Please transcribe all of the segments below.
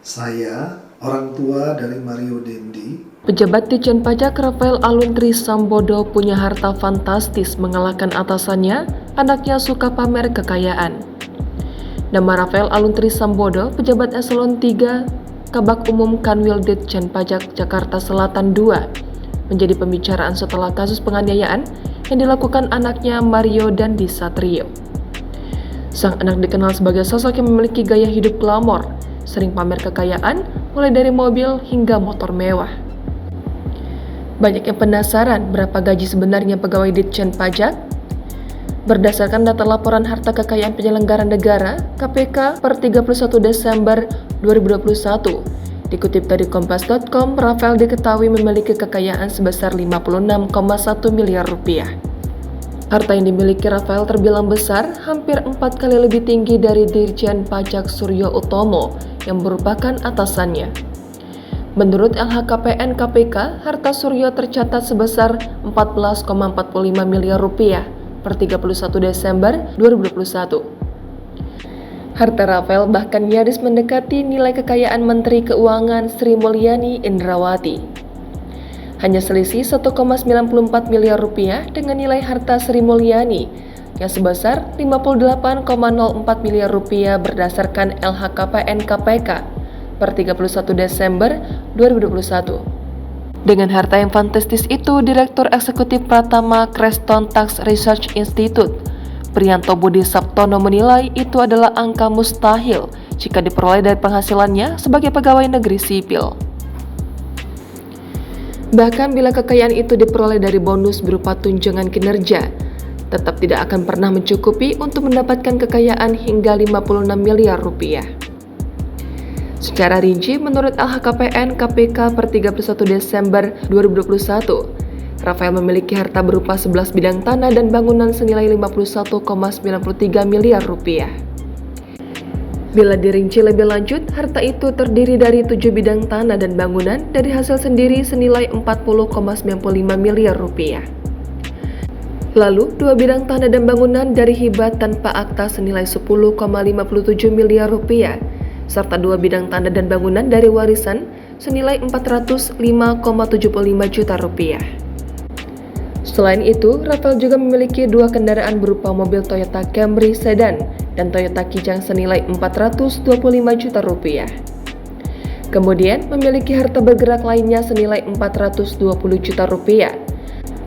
Saya, orang tua dari Mario Dendi. Pejabat Ditjen Pajak Rafael Aluntri Sambodo punya harta fantastis mengalahkan atasannya, anaknya suka pamer kekayaan. Nama Rafael Aluntri Sambodo, pejabat eselon 3, Kabak Umum Kanwil Ditjen Pajak Jakarta Selatan II, menjadi pembicaraan setelah kasus penganiayaan yang dilakukan anaknya Mario Dandi Satrio. Sang anak dikenal sebagai sosok yang memiliki gaya hidup glamor, sering pamer kekayaan, mulai dari mobil hingga motor mewah. Banyak yang penasaran berapa gaji sebenarnya pegawai Ditjen Pajak? Berdasarkan data laporan harta kekayaan penyelenggara negara (KPK) per 31 Desember 2021, dikutip dari kompas.com, Rafael diketahui memiliki kekayaan sebesar 56,1 miliar rupiah. Harta yang dimiliki Rafael terbilang besar, hampir 4 kali lebih tinggi dari Dirjen Pajak Suryo Utomo yang merupakan atasannya. Menurut LHKPN KPK, harta Suryo tercatat sebesar 14,45 miliar rupiah per 31 Desember 2021. Harta Rafael bahkan nyaris mendekati nilai kekayaan Menteri Keuangan Sri Mulyani Indrawati. Hanya selisih 1,94 miliar rupiah dengan nilai harta Sri Mulyani yang sebesar 58,04 miliar rupiah berdasarkan LHKPN KPK per 31 Desember 2021. Dengan harta yang fantastis itu, Direktur Eksekutif Pratama Creston Tax Research Institute, Priyanto Budi Saptono menilai itu adalah angka mustahil jika diperoleh dari penghasilannya sebagai pegawai negeri sipil. Bahkan bila kekayaan itu diperoleh dari bonus berupa tunjangan kinerja, tetap tidak akan pernah mencukupi untuk mendapatkan kekayaan hingga 56 miliar rupiah. Secara rinci, menurut LHKPN KPK per 31 Desember 2021, Rafael memiliki harta berupa 11 bidang tanah dan bangunan senilai 51,93 miliar rupiah. Bila dirinci lebih lanjut, harta itu terdiri dari 7 bidang tanah dan bangunan dari hasil sendiri senilai 40,95 miliar rupiah. Lalu, 2 bidang tanah dan bangunan dari hibah tanpa akta senilai 10,57 miliar rupiah, serta 2 bidang tanah dan bangunan dari warisan senilai 405,75 juta rupiah. Selain itu, Rafael juga memiliki 2 kendaraan berupa mobil Toyota Camry sedan dan Toyota Kijang senilai 425 juta rupiah. Kemudian memiliki harta bergerak lainnya senilai 420 juta rupiah,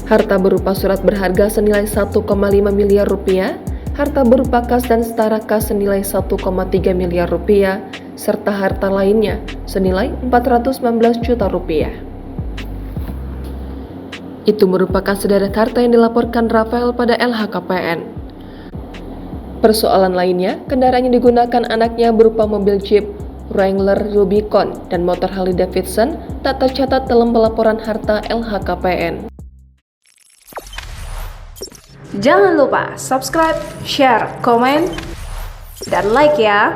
harta berupa surat berharga senilai 1,5 miliar rupiah, harta berupa kas dan setara kas senilai 1,3 miliar rupiah, serta harta lainnya senilai 419 juta rupiah. Itu merupakan sederet harta yang dilaporkan Rafael pada LHKPN. Persoalan lainnya, kendaraan yang digunakan anaknya berupa mobil Jeep Wrangler Rubicon dan motor Harley Davidson tak tercatat dalam pelaporan harta LHKPN. Jangan lupa subscribe, share, komen, dan like ya!